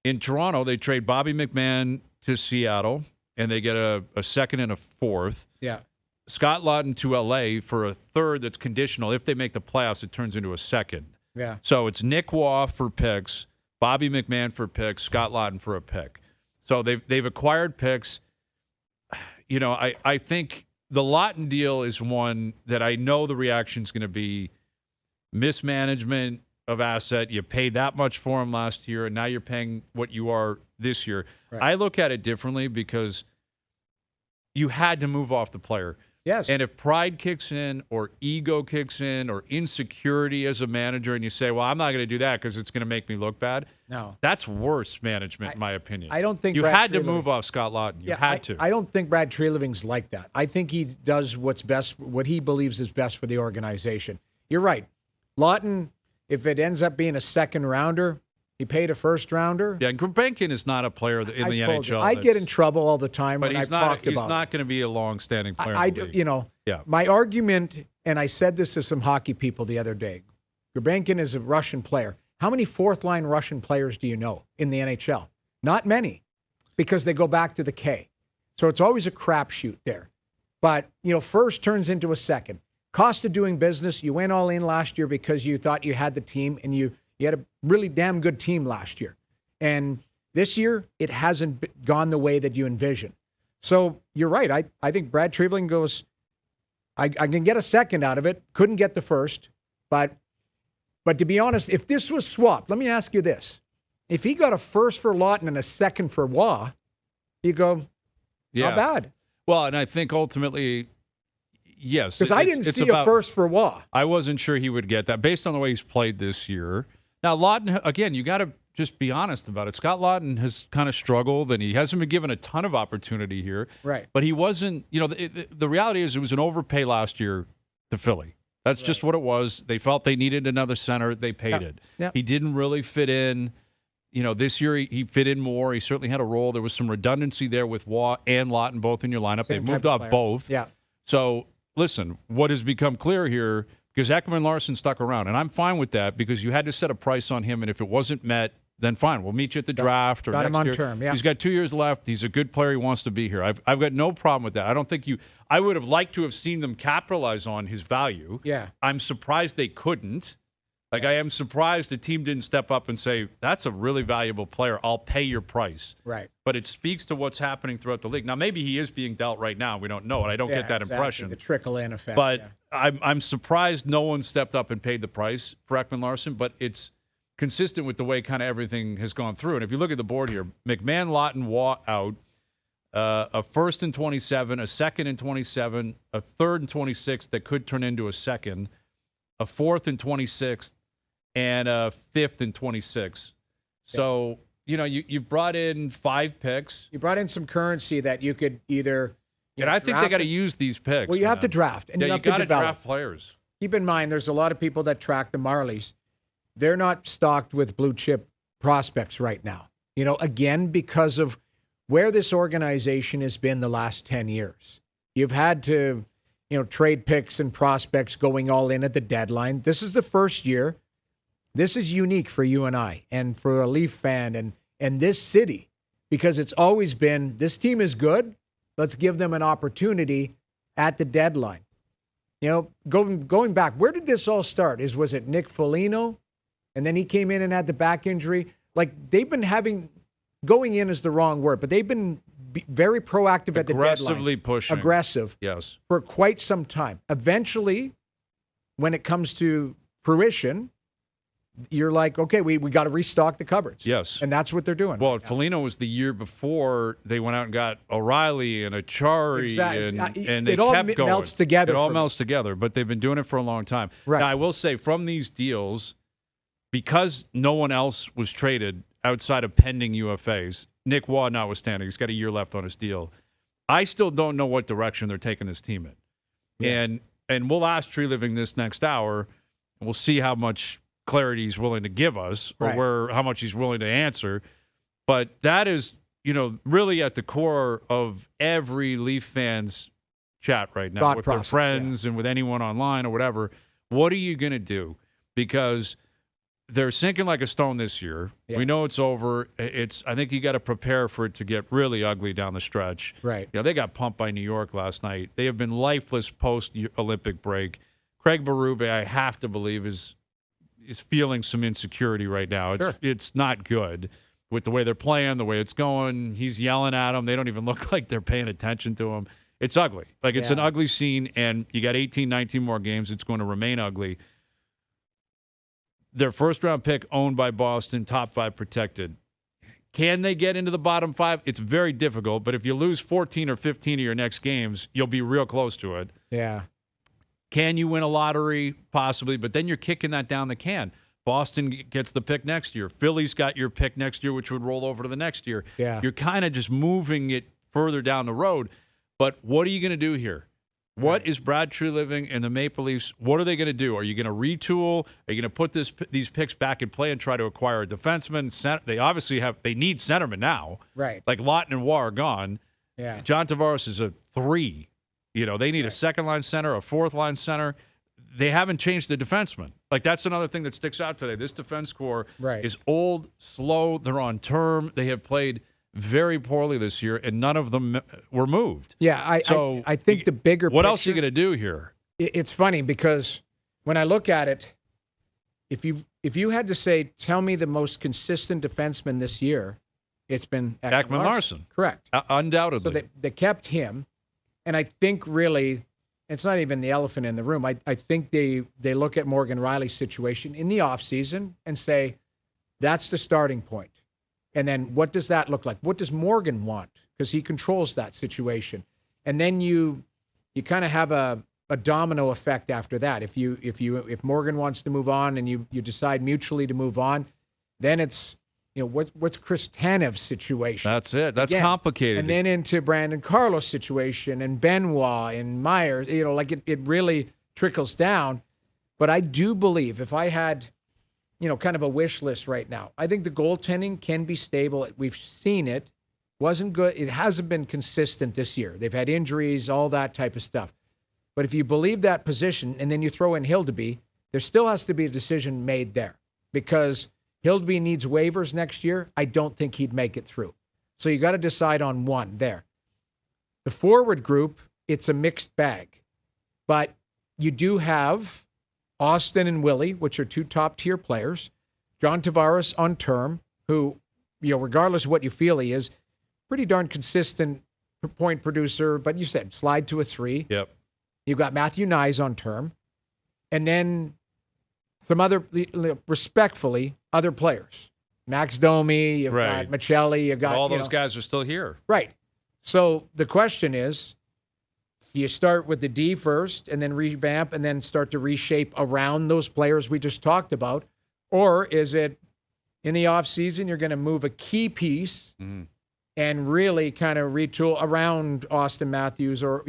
In Toronto, they trade Bobby McMahon to Seattle, and they get a second and a fourth. Yeah. Scott Laughton to L.A. for a third that's conditional. If they make the playoffs, it turns into a second. Yeah. So it's Nick Waugh for picks, Bobby McMahon for picks, Scott Laughton for a pick. So they've acquired picks. I think the Laughton deal is one that I know the reaction is going to be mismanagement of asset. You paid that much for him last year, and now you're paying what you are this year. Right. I look at it differently because you had to move off the player. Yes. And if pride kicks in or ego kicks in or insecurity as a manager and you say, well, I'm not going to do that because it's going to make me look bad. No. That's worse management, in my opinion. I don't think you Brad had to Treliving- move off Scott Laughton. You had to. I don't think Brad Treliving's like that. I think he does what's best, what he believes is best for the organization. You're right. Laughton, if it ends up being a second rounder, he paid a first rounder. Yeah, and Gulbenkian is not a player in the NHL. I get in trouble all the time but when he's I talk he's about not going to be a long-standing player. Yeah. My argument, and I said this to some hockey people the other day, Gulbenkian is a Russian player. How many fourth-line Russian players do you know in the NHL? Not many, because they go back to the K. So it's always a crapshoot there. But, first turns into a second. Cost of doing business, you went all in last year because you thought you had the team, and you had a really damn good team last year. And this year, it hasn't gone the way that you envisioned. So you're right. I think Brad Treliving goes, I can get a second out of it. Couldn't get the first. But to be honest, if this was swapped, let me ask you this. If he got a first for Laughton and a second for Waugh, you go, not bad. Well, and I think ultimately, yes. Because I didn't see a first for Waugh. I wasn't sure he would get that based on the way he's played this year. Now, Laughton, again, you got to just be honest about it. Scott Laughton has kind of struggled, and he hasn't been given a ton of opportunity here. Right. But he wasn't, the reality is it was an overpay last year to Philly. That's just what it was. They felt they needed another center. They paid it. Yep. He didn't really fit in. This year he fit in more. He certainly had a role. There was some redundancy there with Waugh and Laughton both in your lineup. They moved off both. Yeah. So, listen, what has become clear here, because Ekman-Larsson stuck around, and I'm fine with that because you had to set a price on him, and if it wasn't met, then fine. We'll meet you at the draft or got next him on year. term, yeah. He's got 2 years left. He's a good player. He wants to be here. I've got no problem with that. I don't think I would have liked to have seen them capitalize on his value. Yeah. I'm surprised they couldn't. I am surprised the team didn't step up and say, that's a really valuable player. I'll pay your price. Right. But it speaks to what's happening throughout the league. Now, maybe he is being dealt right now. We don't know it. I don't get that impression. The trickle-in effect. But I'm surprised no one stepped up and paid the price for Ekman-Larsson, but it's consistent with the way kind of everything has gone through. And if you look at the board here, McMahon, Laughton, Waugh out, a first in 27, a second in 27, a third in 26 that could turn into a second, a fourth in 26, and a fifth in 26. So, you've brought in 5 picks. You brought in some currency that you could either I think they got to use these picks. Well, you have to draft. And you have to got to develop. draft players. Keep in mind, there's a lot of people that track the Marlies. They're not stocked with blue chip prospects right now. Again, because of where this organization has been the last 10 years. You've had to, trade picks and prospects going all in at the deadline. This is the first year. This is unique for you and I and for a Leaf fan and this city, because it's always been, this team is good. Let's give them an opportunity at the deadline. Going back, where did this all start? Was it Nick Foligno? And then he came in and had the back injury. They've been going in is the wrong word, but they've been very proactive at the deadline. Aggressively pushing. Aggressive. Yes. For quite some time. Eventually, when it comes to fruition, you're like, okay, we got to restock the cupboards. Yes. And that's what they're doing. Well, Foligno was the year before they went out and got O'Reilly and Achari, and they kept going. Melts together. It all melts together, but they've been doing it for a long time. Right. Now, I will say, from these deals, because no one else was traded outside of pending UFAs, Nick Waugh notwithstanding, he's got a year left on his deal, I still don't know what direction they're taking this team in. Yeah. And we'll ask Treliving this next hour, and we'll see how much clarity he's willing to give us or how much he's willing to answer. But that is, really at the core of every Leaf fan's chat right now with their friends and with anyone online or whatever. What are you going to do? Because they're sinking like a stone this year. Yeah. We know it's over. I think you got to prepare for it to get really ugly down the stretch. Right. They got pumped by New York last night. They have been lifeless post-Olympic break. Craig Berube, I have to believe, is feeling some insecurity right now. Sure. It's not good with the way they're playing, the way it's going. He's yelling at them. They don't even look like they're paying attention to him. It's ugly. It's an ugly scene, and you got 18, 19 more games. It's going to remain ugly. Their first-round pick owned by Boston, top 5 protected. Can they get into the bottom 5? It's very difficult, but if you lose 14 or 15 of your next games, you'll be real close to it. Yeah. Can you win a lottery? Possibly, but then you're kicking that down the can. Boston gets the pick next year. Philly's got your pick next year, which would roll over to the next year. Yeah. You're kind of just moving it further down the road. But what are you going to do here? What is Brad Treliving and the Maple Leafs? What are they going to do? Are you going to retool? Are you going to put these picks back in play and try to acquire a defenseman? They obviously they need centermen now. Right. Like Laughton and Waugh are gone. Yeah. John Tavares is a 3. They need a second-line center, a fourth-line center. They haven't changed the defenseman. That's another thing that sticks out today. This defense core is old, slow. They're on term. They have played very poorly this year, and none of them were moved. Yeah, I think the bigger What picture, else are you going to do here? It's funny because when I look at it, if you had to say, tell me the most consistent defenseman this year, it's been Ekman-Larsson. Correct. Undoubtedly. So they kept him, and I think really it's not even the elephant in the room. I think they look at Morgan Riley's situation in the offseason and say, that's the starting point. And then what does that look like? What does Morgan want? Because he controls that situation. And then you kind of have a domino effect after that. If Morgan wants to move on and you decide mutually to move on, then it's what's Chris Tanev's situation? That's it. That's complicated. And then into Brandon Carlos' situation and Benoit and Myers. It really trickles down. But I do believe if I had kind of a wish list right now, I think the goaltending can be stable. We've seen it. Wasn't good. It hasn't been consistent this year. They've had injuries, all that type of stuff. But if you believe that position and then you throw in Hildeby, there still has to be a decision made there because Hildeby needs waivers next year. I don't think he'd make it through. So you got to decide on one there. The forward group, it's a mixed bag. But you do have Austin and Willie, which are 2 top-tier players. John Tavares on term, who, regardless of what you feel he is, pretty darn consistent point producer, but you said slide to a 3. Yep. You've got Matthew Nyes on term. And then some other, respectfully, other players. Max Domi, you've got Michelli, you've got... All those guys are still here. Right. So the question is, do you start with the D first and then revamp and then start to reshape around those players we just talked about? Or is it in the offseason you're going to move a key piece and really kind of retool around Austin Matthews or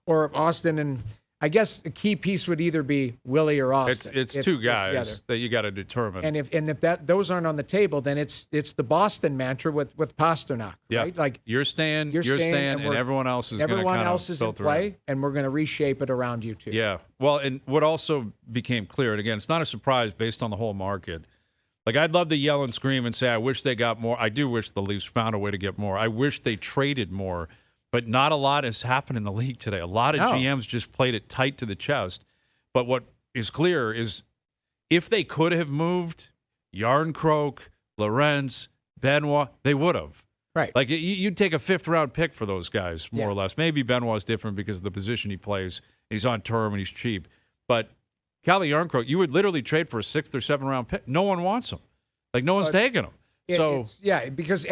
Austin, and I guess a key piece would either be Willie or Austin. It's 2 guys that you got to determine. And if those aren't on the table, then it's the Boston mantra with Pasternak, right? Like you're staying, and everyone else is in play, and we're going to reshape it around you too. Yeah. Well, and what also became clear, and again, it's not a surprise based on the whole market. I'd love to yell and scream and say, I wish they got more. I do wish the Leafs found a way to get more. I wish they traded more. But not a lot has happened in the league today. A lot of GMs just played it tight to the chest. But what is clear is if they could have moved Yarncroke, Lorentz, Benoit, they would have. Right. You'd take a 5th-round pick for those guys, more or less. Maybe Benoit's different because of the position he plays. He's on term and he's cheap. But Calle Yarncroke, you would literally trade for a 6th or 7th-round pick. No one wants him. No one's taking him. Because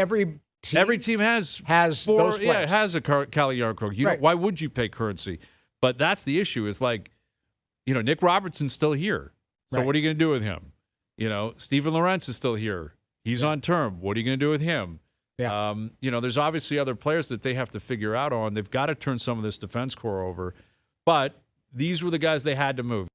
every team has 4 those players. Yeah, has a Calle Yarncroke. Why would you pay currency? But that's the issue. Is Nick Robertson's still here. So what are you going to do with him? Steven Lorentz is still here. He's on term. What are you going to do with him? Yeah. There's obviously other players that they have to figure out on. They've got to turn some of this defense core over. But these were the guys they had to move.